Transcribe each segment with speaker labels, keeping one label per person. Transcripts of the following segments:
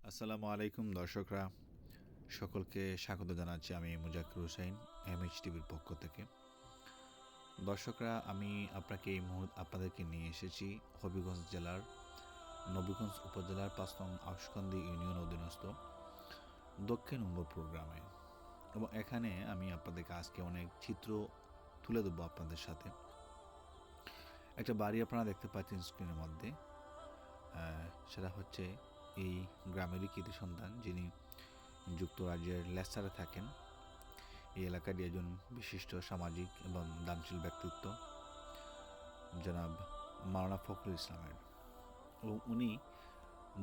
Speaker 1: আসসালামু আলাইকুম দর্শকরা, সকলকে স্বাগত জানাচ্ছি আমি মুজাক্কির হোসেন এমএইচ টিভির পক্ষ থেকে। দর্শকরা, আমি আপনাদেরকে নিয়ে এসেছি হবিগঞ্জ জেলার নবীগঞ্জ উপজেলার ৫ নং আউশকান্দি ইউনিয়ন অধীনস্থ দক্ষিণ উম্বরপুর গ্রামে, এবং এখানে আমি আপনাদেরকে আজকে অনেক চিত্র তুলে দেবো আপনাদের সাথে। একটা বাড়ি আপনারা দেখতে পাচ্ছেন স্ক্রিনের মধ্যে, সেটা হচ্ছে এই গ্রামেরই কৃতি সন্তান যিনি যুক্তরাজ্যের লেস্টারে থাকেন। এই এলাকারই একজন বিশিষ্ট সামাজিক এবং দানশীল ব্যক্তিত্ব জনাব মাওলানা ফখরুল ইসলামের, এবং উনি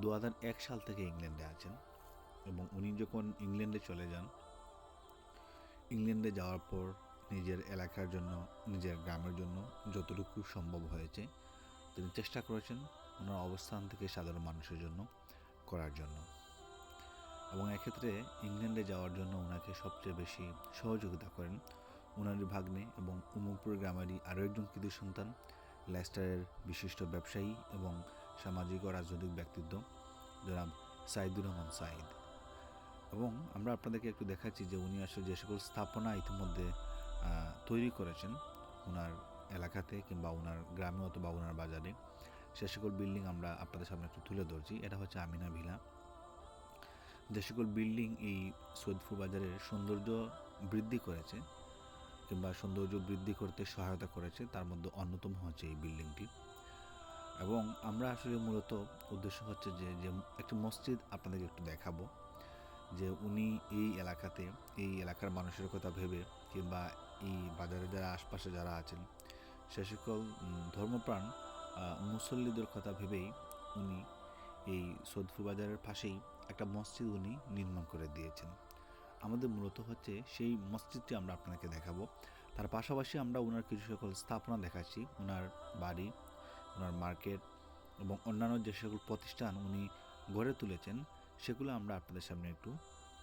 Speaker 1: ২০০১ সাল থেকে ইংল্যান্ডে আছেন। এবং উনি যখন ইংল্যান্ডে চলে যান, ইংল্যান্ডে যাওয়ার পর নিজের এলাকার জন্য, নিজের গ্রামের জন্য যতটুকু সম্ভব হয়েছে তিনি চেষ্টা করেছেন ওনার অবস্থান থেকে সাধারণ মানুষের জন্য করার জন্য। এবং এক্ষেত্রে ইংল্যান্ডে যাওয়ার জন্য ওনাকে সবচেয়ে বেশি সহযোগিতা করেন ওনারই ভাগ্নে এবং উম্মরপুর গ্রামেরই আরও একজন কৃতি সন্তান, লেস্টারের বিশিষ্ট ব্যবসায়ী এবং সামাজিক ও রাজনৈতিক ব্যক্তিত্ব জনাব সাইদুর রহমান সাইদ। এবং আমরা আপনাদেরকে একটু দেখাচ্ছি যে উনি আসলে যে সকল স্থাপনা ইতিমধ্যে তৈরি করেছেন ওনার এলাকাতে কিংবা ওনার গ্রামে অথবা ওনার বাজারে, সে সকল বিল্ডিং আমরা আপনাদের সামনে একটু তুলে ধরছি। এটা হচ্ছে আমিনা ভিলা। যে সকল বিল্ডিং এই সৈয়দপুর বাজারের সৌন্দর্য বৃদ্ধি করেছে কিংবা সৌন্দর্য বৃদ্ধি করতে সহায়তা করেছে, তার মধ্যে অন্যতম হচ্ছে এই বিল্ডিংটি। এবং আমরা আসলে মূলত উদ্দেশ্য হচ্ছে যে একটি মসজিদ আপনাদেরকে একটু দেখাবো, যে উনি এই এলাকাতে, এই এলাকার মানুষের কথা ভেবে কিংবা এই বাজারে যারা আশপাশে যারা আছেন সে সকল ধর্মপ্রাণ মুসল্লিদের কথা ভেবেই উনি এই সৈয়দপুর বাজারের পাশেই একটা মসজিদ উনি নির্মাণ করে দিয়েছেন। আমাদের মূলত হচ্ছে সেই মসজিদটি আমরা আপনাকে দেখাবো। তার পাশাপাশি আমরা ওনার কিছু সকল স্থাপনা দেখাচ্ছি, ওনার বাড়ি, ওনার মার্কেট এবং অন্যান্য যে সকল প্রতিষ্ঠান উনি গড়ে তুলেছেন সেগুলো আমরা আপনাদের সামনে একটু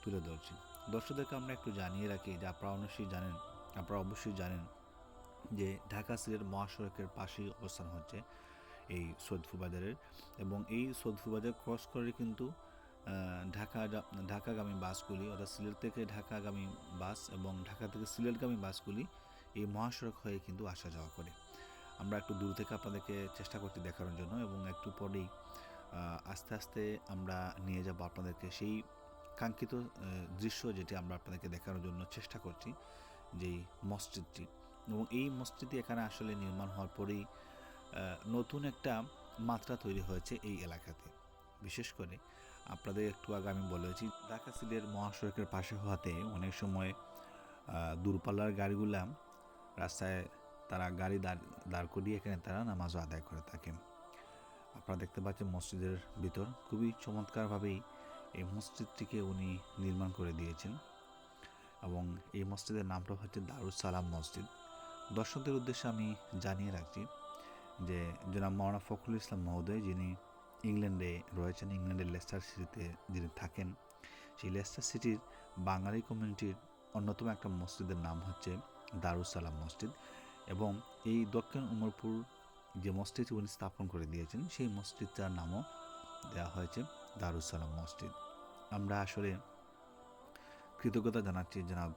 Speaker 1: তুলে ধরছি। দর্শকদেরকে আমরা একটু জানিয়ে রাখি যে আপনারা অবশ্যই জানেন যে ঢাকা সিলেট মহাসড়কের পাশেই অবস্থান হচ্ছে এই সৈয়দপুর বাজারের, এবং এই সৈয়দপুর বাজার ক্রস করে কিন্তু ঢাকাগামী বাসগুলি, অর্থাৎ সিলেট থেকে ঢাকাগামী বাস এবং ঢাকা থেকে সিলেটগামী বাসগুলি এই মহাসড়ক হয়ে কিন্তু আসা যাওয়া করে। আমরা একটু দূর থেকে আপনাদেরকে চেষ্টা করছি দেখানোর জন্য, এবং একটু পরেই আস্তে আস্তে আমরা নিয়ে যাব আপনাদেরকে সেই কাঙ্ক্ষিত দৃশ্য যেটি আমরা আপনাদেরকে দেখানোর জন্য চেষ্টা করছি, যেই মসজিদটি। এবং এই মসজিদটি এখানে আসলে নির্মাণ হওয়ার পরেই নতুন একটা মাত্রা তৈরি হয়েছে এই এলাকাতে। বিশেষ করে আপনাদের একটু আগে আমি বলেছি, ঢাকা সিলেট মহাসড়কের পাশে হওয়াতে অনেক সময় দূরপাল্লার গাড়িগুলা রাস্তায় তারা গাড়ি দাঁড় করিয়ে এখানে তারা নামাজও আদায় করে থাকেন। আপনারা দেখতে পাচ্ছেন মসজিদের ভিতর খুবই চমৎকারভাবেই এই মসজিদটিকে উনি নির্মাণ করে দিয়েছেন, এবং এই মসজিদের নামটা হচ্ছে দারুস সালাম মসজিদ। দর্শকদের উদ্দেশ্যে আমি জানিয়ে রাখছি যে জনাব মাওলানা ফখরুল ইসলাম মহোদয়, যিনি ইংল্যান্ডে রয়েছেন, ইংল্যান্ডের লেস্টার সিটিতে যিনি থাকেন, সেই লেস্টার সিটির বাঙালি কমিউনিটির অন্যতম একটা মসজিদের নাম হচ্ছে দারুস সালাম মসজিদ। এবং এই দক্ষিণ উমরপুর যে মসজিদ উনি স্থাপন করে দিয়েছেন সেই মসজিদটার নামও দেওয়া হয়েছে দারুস সালাম মসজিদ। আমরা আসলে কৃতজ্ঞতা জানাচ্ছি জনাব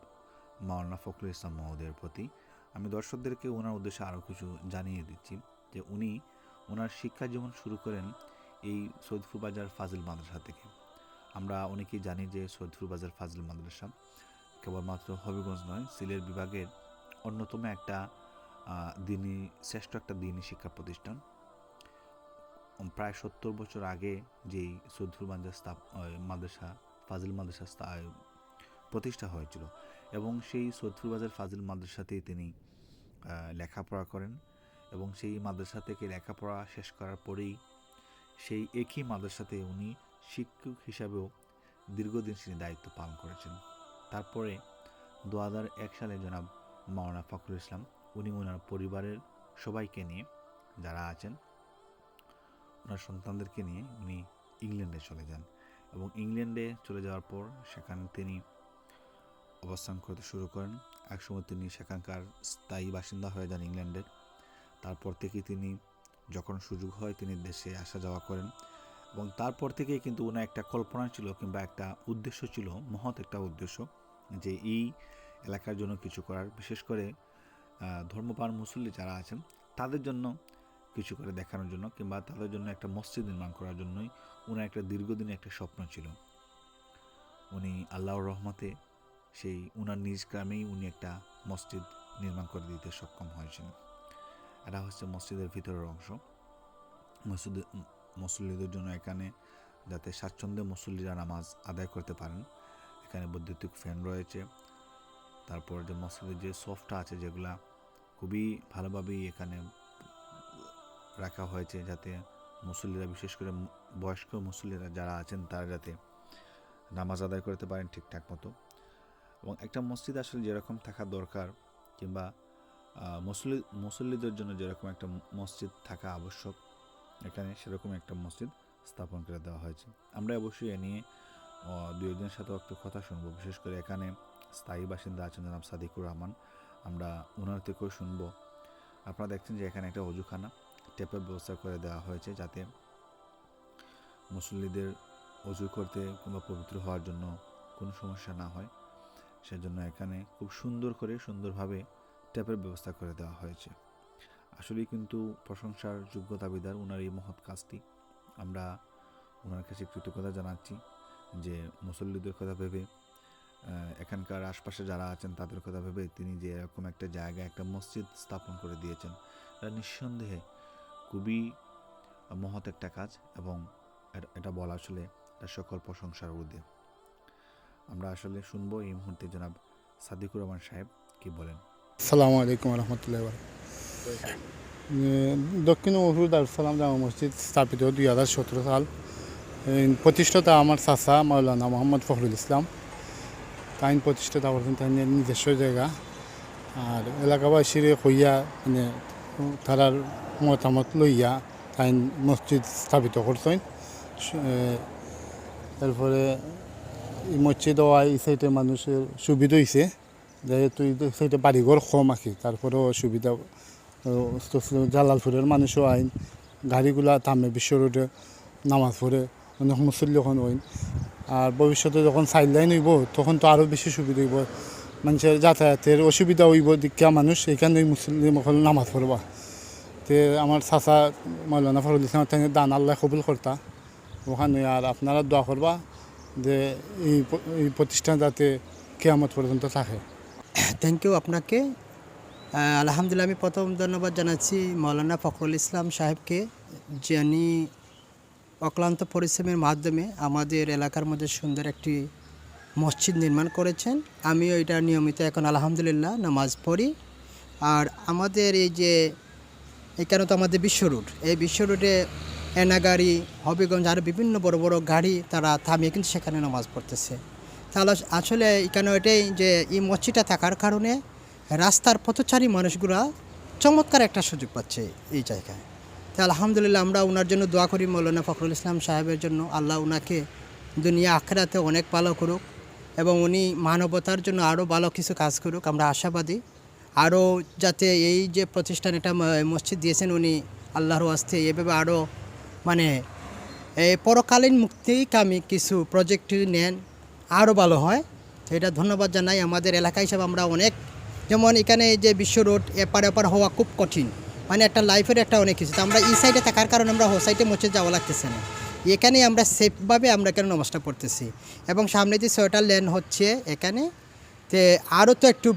Speaker 1: মাওলানা ফখরুল ইসলাম মহোদয়ের প্রতি। আমি দর্শকদেরকে ওনার উদ্দেশ্যে আরও কিছু জানিয়ে দিচ্ছি যে উনি ওনার শিক্ষা জীবন শুরু করেন এই সৈয়দপুর বাজার ফাজিল মাদ্রাসা থেকে। আমরা অনেকেই জানি যে সৈয়দপুর বাজার ফাজিল মাদ্রাসা কেবলমাত্র হবিগঞ্জ নয়, সিলেট বিভাগের অন্যতম একটা শ্রেষ্ঠ একটা দিনী শিক্ষা প্রতিষ্ঠান। প্রায় 70 বছর আগে যেই সৈয়দপুর বাজার মাদ্রাসা, ফাজিল মাদ্রাসা প্রতিষ্ঠা হয়েছিল, এবং সেই সৈয়দপুর বাজার ফাজিল মাদ্রাসাতেই তিনি লেখাপড়া করেন, এবং সেই মাদ্রাসা থেকে লেখাপড়া শেষ করার পরেই সেই একই মাদ্রাসাতে উনি শিক্ষক হিসাবেও দীর্ঘদিন তিনি দায়িত্ব পালন করেছেন। তারপরে 2001 সালে জনাব মাওলানা ফখরুল ইসলাম উনি ওনার পরিবারের সবাইকে নিয়ে, যারা আছেন ওনার সন্তানদেরকে নিয়ে উনি ইংল্যান্ডে চলে যান, এবং ইংল্যান্ডে চলে যাওয়ার পর সেখানে তিনি অবস্থান করতে শুরু করেন। একসময় তিনি সেখানকার স্থায়ী বাসিন্দা হয়ে যান ইংল্যান্ডের। তারপর থেকে তিনি যখন সুযোগ হয় তিনি দেশে আসা যাওয়া করেন, এবং তারপর থেকেই কিন্তু ওনার একটা কল্পনা ছিল কিংবা একটা উদ্দেশ্য ছিল, মহৎ একটা উদ্দেশ্য, যে এই এলাকার জন্য কিছু করার, বিশেষ করে ধর্মপ্রাণ মুসল্লি যারা আছেন তাদের জন্য কিছু করে দেখানোর জন্য কিংবা তাদের জন্য একটা মসজিদ নির্মাণ করার জন্যই ওনার একটা দীর্ঘদিনের একটা স্বপ্ন ছিল। উনি আল্লাহর রহমতে সেই ওনার নিজ গ্রামেই উনি একটা মসজিদ নির্মাণ করে দিতে সক্ষম হয়েছেন। এটা হচ্ছে মসজিদের ভিতরের অংশ। মুসল্লিদের জন্য এখানে যাতে স্বাচ্ছন্দ্যে মুসল্লিরা নামাজ আদায় করতে পারেন, এখানে বৈদ্যুতিক ফ্যান রয়েছে। তারপর যে মসজিদের যে সফটটা আছে যেগুলা খুবই ভালোভাবেই এখানে রাখা হয়েছে, যাতে মুসল্লিরা, বিশেষ করে বয়স্ক মুসল্লিরা যারা আছেন তারা যাতে নামাজ আদায় করতে পারেন ঠিকঠাক মতো। এবং একটা মসজিদ আসলে যেরকম থাকা দরকার কিংবা মুসল্লিদের জন্য যেরকম একটা মসজিদ থাকা আবশ্যক, এখানে সেরকম একটা মসজিদ স্থাপন করে দেওয়া হয়েছে। আমরা অবশ্যই এ নিয়ে দু একজনের সাথেও একটু কথা শুনবো, বিশেষ করে এখানে স্থায়ী বাসিন্দা আছেন জনাব সাদিকুর রহমান, আমরা ওনার থেকেও শুনবো। আপনারা দেখছেন যে এখানে একটা অজুখানা টেপের ব্যবস্থা করে দেওয়া হয়েছে, যাতে মুসল্লিদের অজু করতে কিংবা পবিত্র হওয়ার জন্য কোনো সমস্যা না হয়, সেজন্য এখানে খুব সুন্দরভাবে ট্যাপের ব্যবস্থা করে দেওয়া হয়েছে। আসলেই কিন্তু প্রশংসার যোগ্য দাবিদার ওনার এই মহৎ কাজটি। আমরা ওনার কাছে কৃতজ্ঞতা জানাচ্ছি যে মুসল্লিদের কথা ভেবে, এখানকার আশপাশে যারা আছেন তাদের কথা ভেবে তিনি যে এরকম একটা জায়গায় একটা মসজিদ স্থাপন করে দিয়েছেন, এটা নিঃসন্দেহে খুবই মহৎ একটা কাজ এবং এটা বলা আসলে এটা সকল প্রশংসার ঊর্ধ্বে। আমরা আসলে শুনবো এই মুহূর্তে জনাব সাদিকুর রহমান সাহেব কি বলেন।
Speaker 2: আসসালামু আলাইকুম রহমতুল্লাহ। দক্ষিণ মহরুদ দারুসালাম জামা মসজিদ স্থাপিত 2017 সাল। প্রতিষ্ঠাতা আমার চাচা মাওলানা মোহাম্মদ ফখরুল ইসলাম, তাই প্রতিষ্ঠাতা করছেন তাই নিজস্ব জায়গা। আর এলাকাবাসীর হইয়া মানে তারার মতামত লইয়া তাই মসজিদ স্থাপিত করছেন। তারপরে এই মসজিদ হওয়ায় এই সাইডে মানুষের সুবিধা হয়েছে, যেহেতু এই সাইডে বাড়িঘর কম আঁকি, তারপরেও সুবিধা। জালালপুরের মানুষও আইন, গাড়িগুলা থামে বিশ্ব রোডে নামাজ পড়ে, অনেক মুসল্লি ওখান হইন। আর ভবিষ্যতে যখন সাইড লাইন হইব তখন তো আরও বেশি সুবিধা হইব, মানুষের যাতায়াতের অসুবিধা হইব, দীক্ষা মানুষ এখানে মুসলিম নামাজ পড়বা। তে আমার চাচা মাওলানা ফখরুল ইসলাম দান আল্লাহ কবুল করতা ওখানে। আর আপনারা দোয়া করবা যে এই প্রতিষ্ঠান যাতে কিয়ামত পর্যন্ত থাকে।
Speaker 3: থ্যাংক ইউ আপনাকে। আলহামদুলিল্লাহ, আমি প্রথম ধন্যবাদ জানাচ্ছি মাওলানা ফখরুল ইসলাম সাহেবকে, যিনি অক্লান্ত পরিশ্রমের মাধ্যমে আমাদের এলাকার মধ্যে সুন্দর একটি মসজিদ নির্মাণ করেছেন। আমিও এটা নিয়মিত এখন আলহামদুলিল্লাহ নামাজ পড়ি। আর আমাদের এই যে এখানে তো আমাদের বিশ্ব রোড, এই বিশ্ব রোডে এনা গাড়ি, হবিগঞ্জ আরও বিভিন্ন বড় বড় গাড়ি তারা থামিয়ে কিন্তু সেখানে নামাজ পড়তেছে। তাহলে আসলে এখানে এটাই যে এই মসজিদটা থাকার কারণে রাস্তার পথচারী মানুষগুলা চমৎকার একটা সুযোগ পাচ্ছে এই জায়গায়। তাই আলহামদুলিল্লাহ আমরা ওনার জন্য দোয়া করি, মৌলানা ফখরুল ইসলাম সাহেবের জন্য আল্লাহ ওনাকে দুনিয়া আখিরাতে অনেক ভালো করুক এবং উনি মানবতার জন্য আরও ভালো কিছু কাজ করুক। আমরা আশাবাদী আরও যাতে এই যে প্রতিষ্ঠান এটা মসজিদ দিয়েছেন উনি আল্লাহর ওয়াস্তে এভাবে আরও মানে পরকালীন মুক্তিকামী কিছু প্রজেক্ট নেন, আরও ভালো হয়। তো এটা ধন্যবাদ জানাই। আমাদের এলাকা হিসাবে আমরা অনেক, যেমন এখানে যে বিশ্ব রোড এপার এপার হওয়া খুব কঠিন, মানে একটা লাইফের একটা অনেক কিছু। তো আমরা এই সাইডে থাকার কারণে আমরা ও সাইডে মসজিদ যাওয়া লাগতেছে না, এখানেই আমরা সেফভাবে আমরা কেন নামাজটা পড়তেছি। এবং সামনে যে 6টা লেন হচ্ছে এখানে, তে আরও তো একটু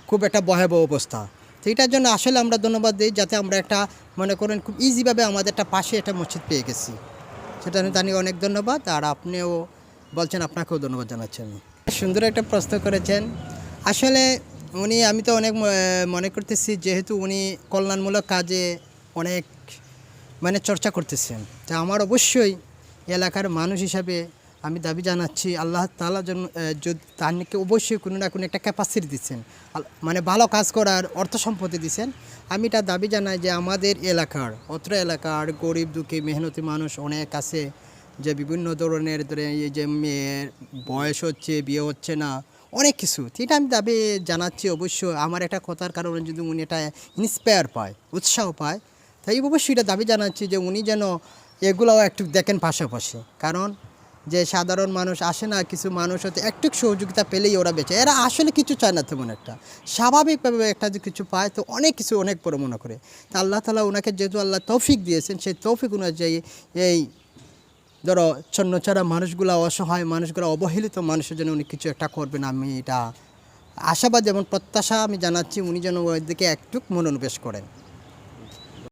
Speaker 3: খুব একটা ভয়াবহ অবস্থা। তো এটার জন্য আসলে আমরা ধন্যবাদ দিই, যাতে আমরা একটা মনে করেন খুব ইজিভাবে আমাদের একটা পাশে একটা মসজিদ পেয়ে গেছি, সেটা জানিয়ে অনেক ধন্যবাদ। আর আপনিও বলছেন, আপনাকেও ধন্যবাদ জানাচ্ছি আমি। সুন্দর একটা প্রশ্ন করেছেন। আসলে উনি, আমি তো অনেক মনে করতেছি যেহেতু উনি কল্যাণমূলক কাজে অনেক মানে চর্চা করতেছেন, তা আমার অবশ্যই এলাকার মানুষ হিসাবে আমি দাবি জানাচ্ছি আল্লাহ তাআলা জন্য তাকে অবশ্যই কোনো না কোনো একটা ক্যাপাসিটি দিচ্ছেন, মানে ভালো কাজ করার অর্থ সম্পত্তি দিচ্ছেন। আমি এটা দাবি জানাই যে আমাদের এলাকার, অত্র এলাকার গরিব দুঃখী মেহনতি মানুষ অনেক আছে, যে বিভিন্ন ধরনের এই যে মেয়ের বয়স হচ্ছে, বিয়ে হচ্ছে না, অনেক কিছু। এটা আমি দাবি জানাচ্ছি অবশ্যই আমার একটা কথার কারণে যদি উনি এটা ইন্সপায়ার পায়, উৎসাহ পায়, তাই অবশ্যই এটা দাবি জানাচ্ছি যে উনি যেন এগুলোও একটু দেখেন পাশাপাশি, কারণ যে সাধারণ মানুষ আসে না, কিছু মানুষ হতে একটু সহযোগিতা পেলেই ওরা বেঁচে, এরা আসলে কিছু চায় না তেমন একটা, স্বাভাবিকভাবে একটা যে কিছু পায় তো অনেক কিছু অনেক বড় মনে করে। তা আল্লাহ তাআলা ওনাকে যেহেতু আল্লাহ তৌফিক দিয়েছেন, সেই তৌফিক অনুযায়ী এই ধরো ছন্নছাড়া মানুষগুলা, অসহায় মানুষগুলা, অবহেলিত মানুষের জন্য উনি কিছু একটা করবেন, আমি এটা আশাবাদ যেমন প্রত্যাশা আমি জানাচ্ছি, উনি যেন ওই দিকে একটু মনোনিবেশ করেন।